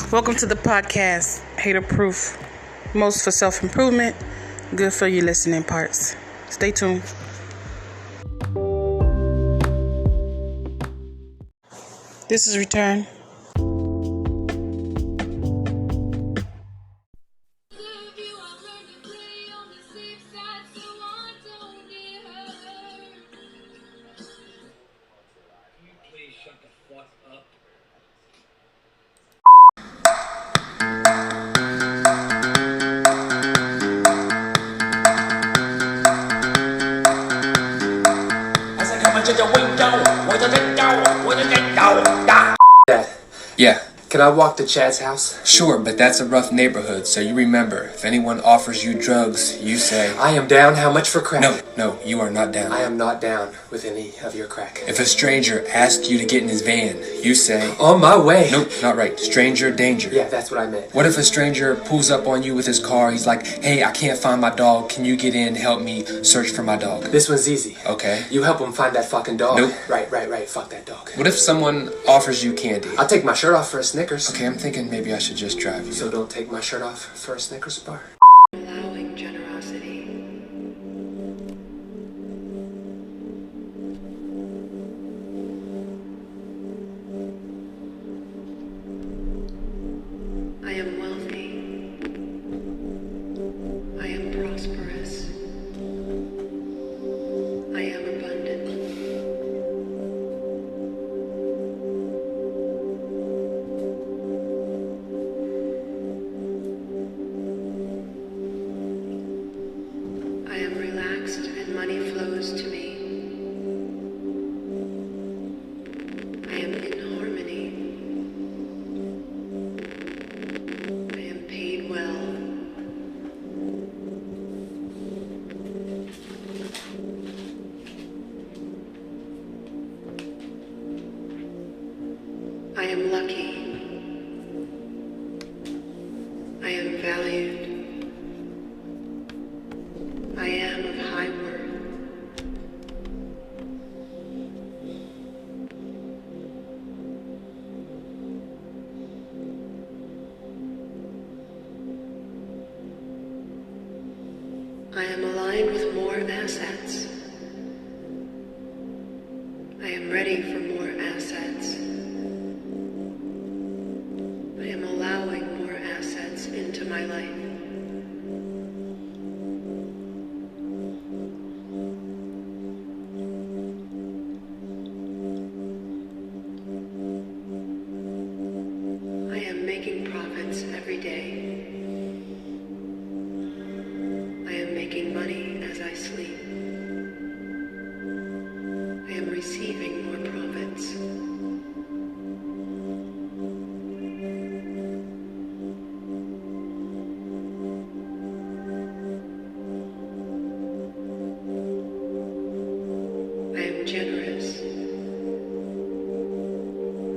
Welcome to the podcast, Hater Proof. Most for self-improvement, good for your listening parts. Stay tuned. This is Return. Yeah. Can I walk to Chad's house? Sure, but that's a rough neighborhood, so you remember, if anyone offers you drugs, you say... I am down. How much for crack? No, you are not down. I am not down with any of your crack. If a stranger asks you to get in his van, you say... On my way. Nope, not right. Stranger danger. Yeah, that's what I meant. What if a stranger pulls up on you with his car, he's like, hey, I can't find my dog, can you get in, help me search for my dog? This one's easy. Okay. You help him find that fucking dog. Nope. Right, fuck that dog. What if someone offers you candy? I'll take my shirt off for a Snickers. Okay, I'm thinking maybe I should just drive you. So don't take my shirt off for a Snickers bar? Allowing generosity. I am wealthy. I am prosperous. I am abundant. I am relaxed and money flows to me. I am in harmony. I am paid well. I am lucky. I am valued. I am of high worth. I am aligned with more assets. I am ready for more assets. I am allowing more assets into my life. I am making profits every day. I am making money as I sleep. I am receiving more profits. I am generous.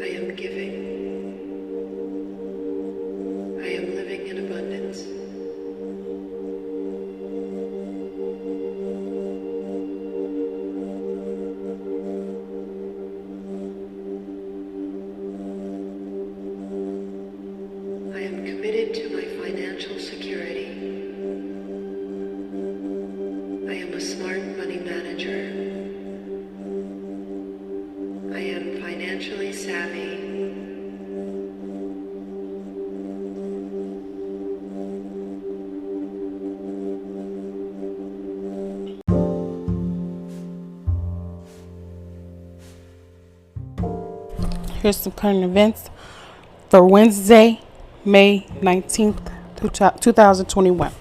I am giving. I am living in abundance. I am committed to my financial security. I am a smart money manager. I am financially savvy. Here's some current events for Wednesday, May 19th, 2021.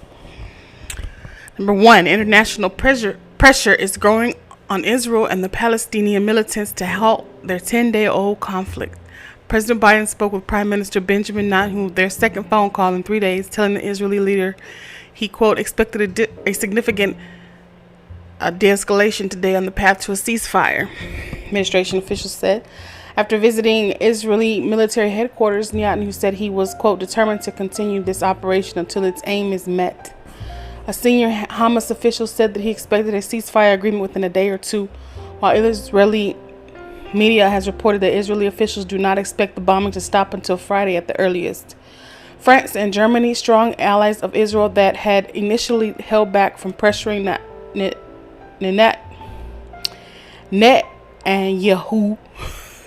Number one, international pressure is growing on Israel and the Palestinian militants to halt their 10-day-old conflict. President Biden spoke with Prime Minister Benjamin Netanyahu, their second phone call in 3 days, telling the Israeli leader he, quote, expected a significant de-escalation today on the path to a ceasefire, administration officials said. After visiting Israeli military headquarters, Netanyahu said he was, quote, determined to continue this operation until its aim is met. A senior Hamas official said that he expected a ceasefire agreement within a day or two, while Israeli Media has reported that Israeli officials do not expect the bombing to stop until Friday at the earliest. France and Germany, strong allies of Israel that had initially held back from pressuring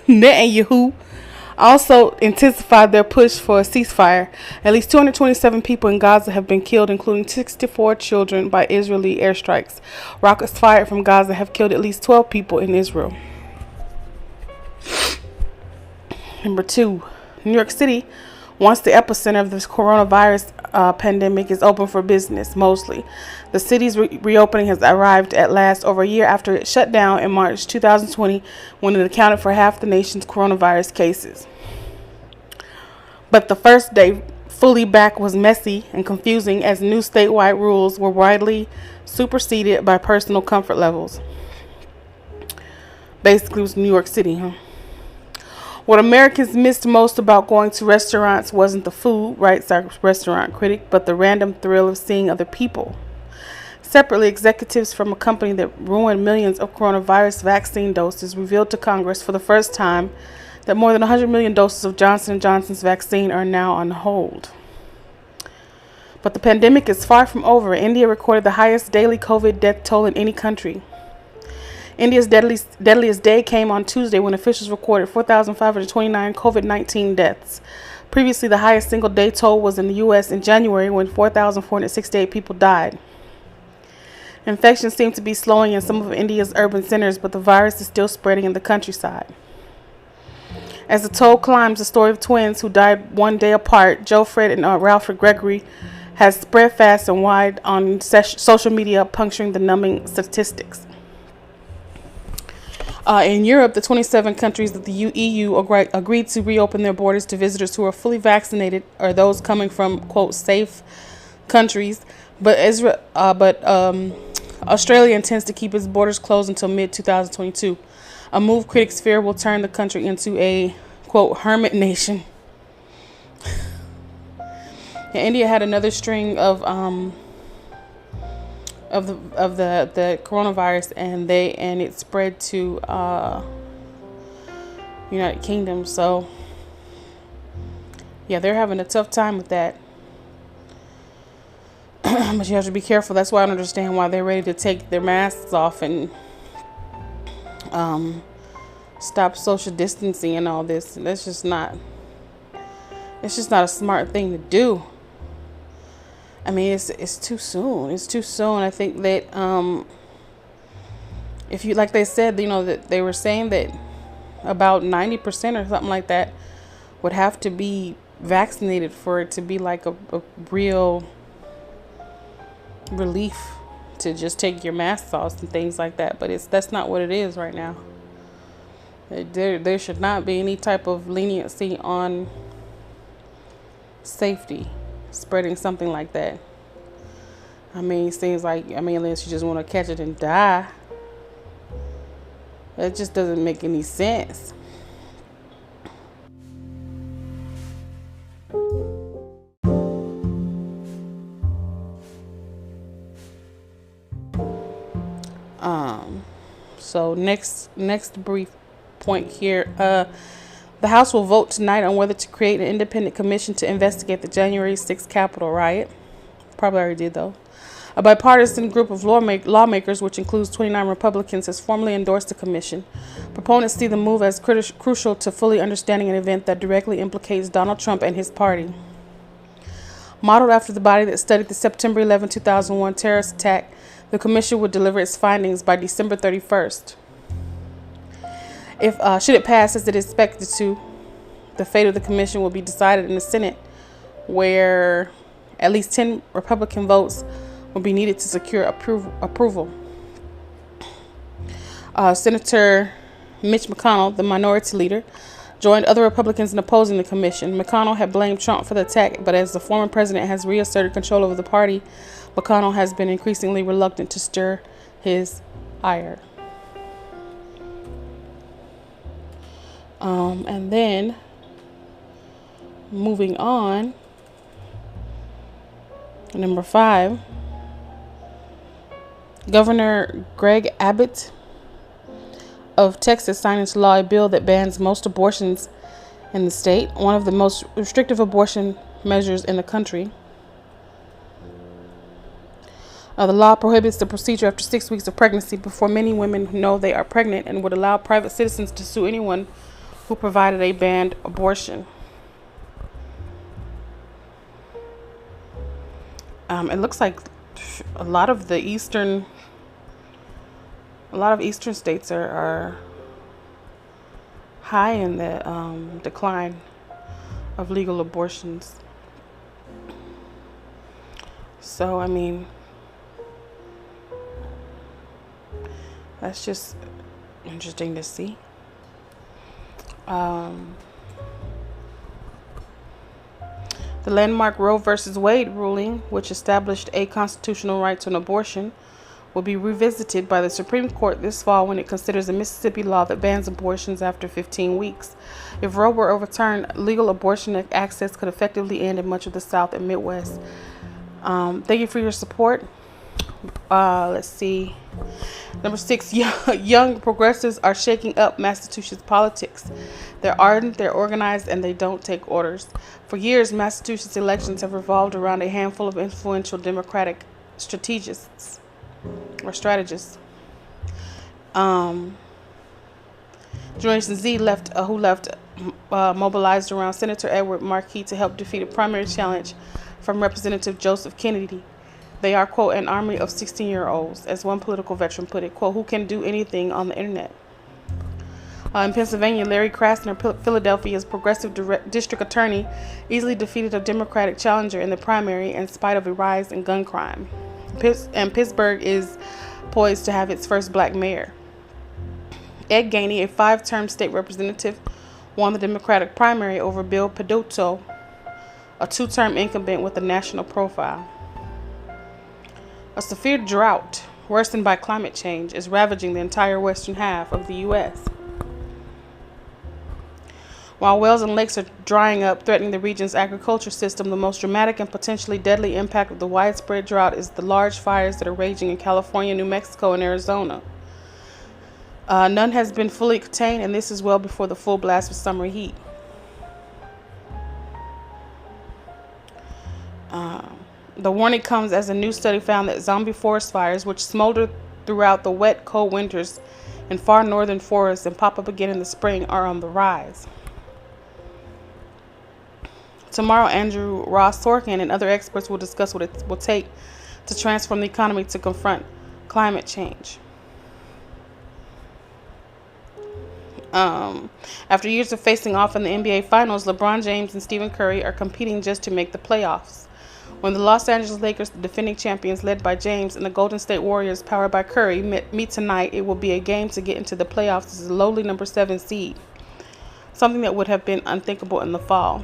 Netanyahu, also intensified their push for a ceasefire. At least 227 people in Gaza have been killed, including 64 children, by Israeli airstrikes. Rockets fired from Gaza have killed at least 12 people in Israel. Number 2, New York City, once the epicenter of this coronavirus pandemic, is open for business, mostly. The city's reopening has arrived at last, over a year after it shut down in March 2020, when it accounted for half the nation's coronavirus cases. But the first day fully back was messy and confusing, as new statewide rules were widely superseded by personal comfort levels. Basically, it was New York City, huh? What Americans missed most about going to restaurants wasn't the food, writes our restaurant critic, but the random thrill of seeing other people. Separately, executives from a company that ruined millions of coronavirus vaccine doses revealed to Congress for the first time that more than 100 million doses of Johnson & Johnson's vaccine are now on hold. But the pandemic is far from over. India recorded the highest daily COVID death toll in any country. India's deadliest day came on Tuesday, when officials recorded 4,529 COVID-19 deaths. Previously, the highest single day toll was in the U.S. in January, when 4,468 people died. Infections seem to be slowing in some of India's urban centers, but the virus is still spreading in the countryside. As the toll climbs, the story of twins who died one day apart, Joe Fred and Ralph Gregory, has spread fast and wide on social media, puncturing the numbing statistics. In Europe, the 27 countries of the EU agreed to reopen their borders to visitors who are fully vaccinated or those coming from, quote, safe countries. But Australia intends to keep its borders closed until mid-2022, a move critics fear will turn the country into a, quote, hermit nation. India had another string of the coronavirus, and it spread to United Kingdom. So yeah, they're having a tough time with that. But you have to be careful. That's why I don't understand why they're ready to take their masks off and stop social distancing and all this. It's just not a smart thing to do. I mean, it's too soon. It's too soon. I think that if you, like they said, that they were saying that about 90% or something like that would have to be vaccinated for it to be like a real relief to just take your masks off and things like that. But that's not what it is right now. There should not be any type of leniency on safety spreading something like that. I mean, it seems like, unless you just want to catch it and die, that just doesn't make any sense. So next brief point here. The House will vote tonight on whether to create an independent commission to investigate the January 6th Capitol riot. Probably already did, though. A bipartisan group of lawmakers, which includes 29 Republicans, has formally endorsed the commission. Proponents see the move as crucial to fully understanding an event that directly implicates Donald Trump and his party. Modeled after the body that studied the September 11, 2001 terrorist attack, the commission would deliver its findings by December 31st. Should it pass as it is expected to, the fate of the commission will be decided in the Senate, where at least 10 Republican votes will be needed to secure approval. Senator Mitch McConnell, the minority leader, joined other Republicans in opposing the commission. McConnell had blamed Trump for the attack, but as the former president has reasserted control over the party, McConnell has been increasingly reluctant to stir his ire. And then, moving on, number 5, Governor Greg Abbott of Texas signed into law a bill that bans most abortions in the state, one of the most restrictive abortion measures in the country. The law prohibits the procedure after 6 weeks of pregnancy before many women know they are pregnant, and would allow private citizens to sue anyone who provided a banned abortion. It looks like a lot of eastern states are high in the decline of legal abortions. So, I mean, that's just interesting to see. The landmark Roe v. Wade ruling, which established a constitutional right to an abortion, will be revisited by the Supreme Court this fall when it considers a Mississippi law that bans abortions after 15 weeks. If Roe were overturned, legal abortion access could effectively end in much of the South and Midwest. Thank you for your support. Let's see. Number 6, young progressives are shaking up Massachusetts politics. They're ardent, they're organized, and they don't take orders. For years, Massachusetts elections have revolved around a handful of influential Democratic strategists. Generation Z mobilized around Senator Edward Markey to help defeat a primary challenge from Representative Joseph Kennedy. They are, quote, an army of 16-year-olds, as one political veteran put it, quote, who can do anything on the internet. In Pennsylvania, Larry Krasner, Philadelphia's progressive district attorney, easily defeated a Democratic challenger in the primary in spite of a rise in gun crime. And Pittsburgh is poised to have its first black mayor. Ed Gainey, a 5-term state representative, won the Democratic primary over Bill Peduto, a 2-term incumbent with a national profile. A severe drought, worsened by climate change, is ravaging the entire western half of the U.S. While wells and lakes are drying up, threatening the region's agriculture system, the most dramatic and potentially deadly impact of the widespread drought is the large fires that are raging in California, New Mexico, and Arizona. None has been fully contained, and this is well before the full blast of summer heat. The warning comes as a new study found that zombie forest fires, which smolder throughout the wet, cold winters in far northern forests and pop up again in the spring, are on the rise. Tomorrow, Andrew Ross Sorkin and other experts will discuss what it will take to transform the economy to confront climate change. After years of facing off in the NBA Finals, LeBron James and Stephen Curry are competing just to make the playoffs. When the Los Angeles Lakers, the defending champions led by James, and the Golden State Warriors, powered by Curry, meet tonight, it will be a game to get into the playoffs as a lowly number 7 seed, something that would have been unthinkable in the fall.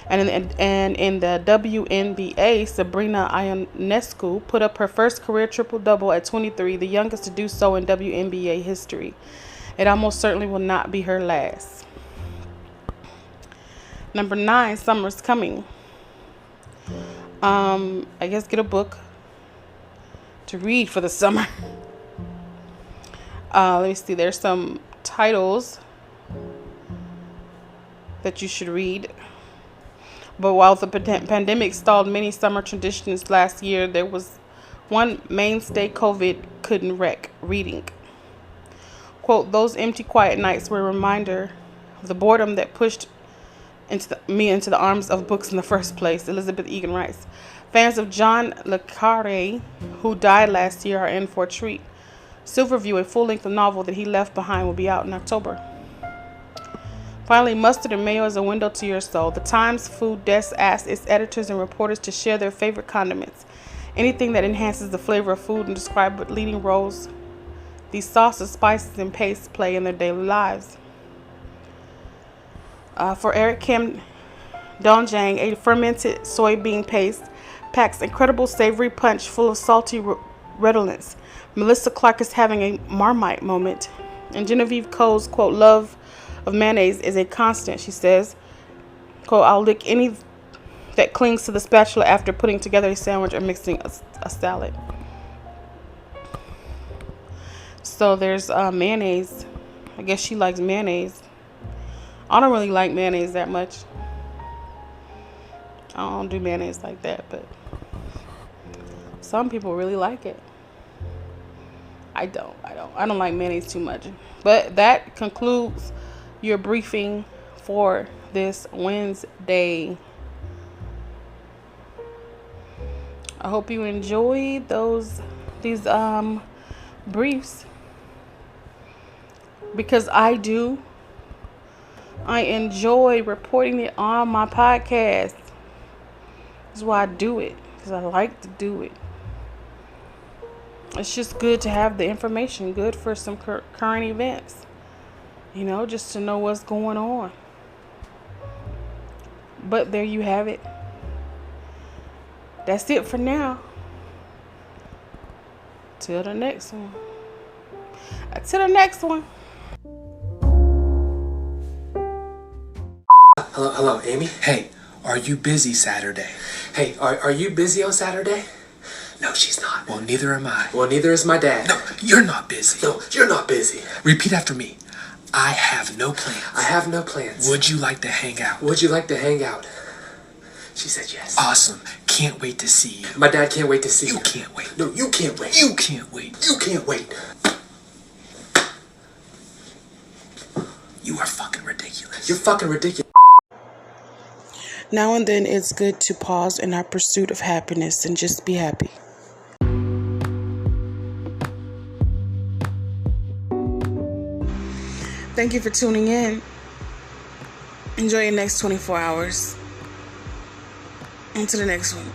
And in the WNBA, Sabrina Ionescu put up her first career triple-double at 23, the youngest to do so in WNBA history. It almost certainly will not be her last. Number 9, summer's coming. I guess get a book to read for the summer. Let me see. There's some titles that you should read. But while the pandemic stalled many summer traditions last year, there was one mainstay COVID couldn't wreck: reading. Quote, those empty, quiet nights were a reminder of the boredom that pushed me into the arms of books in the first place, Elizabeth Egan writes. Fans of John le Carré, who died last year, are in for a treat. Silverview, a full-length novel that he left behind, will be out in October. Finally, Mustard and Mayo is a window to your soul. The Times Food Desk asked its editors and reporters to share their favorite condiments, anything that enhances the flavor of food, and describe what leading roles these sauces, spices, and pastes play in their daily lives. For Eric Kim, doenjang, a fermented soybean paste, packs incredible savory punch full of salty redolence. Melissa Clark is having a Marmite moment. And Genevieve Coe's, quote, love of mayonnaise is a constant, she says. Quote, I'll lick any that clings to the spatula after putting together a sandwich or mixing a salad. So there's mayonnaise. I guess she likes mayonnaise. I don't really like mayonnaise that much. I don't do mayonnaise like that, but some people really like it. I don't like mayonnaise too much. But that concludes your briefing for this Wednesday. I hope you enjoyed these briefs, because I do. I enjoy reporting it on my podcast. That's why I do it, because I like to do it. It's just good to have the information, good for some current events, just to know what's going on. But there you have it. That's it for now. Till the next one. Hello, Amy? Hey, are you busy Saturday? Hey, are you busy on Saturday? No, she's not. Well, neither am I. Well, neither is my dad. No, you're not busy. No, you're not busy. Repeat after me. I have no plans. I have no plans. Would you like to hang out? Would you like to hang out? She said yes. Awesome. Can't wait to see you. My dad can't wait to see you. You can't wait. No, you can't wait. You can't wait. You can't wait. You are fucking ridiculous. You're fucking ridiculous. Now and then it's good to pause in our pursuit of happiness and just be happy. Thank you for tuning in. Enjoy your next 24 hours. On to the next one.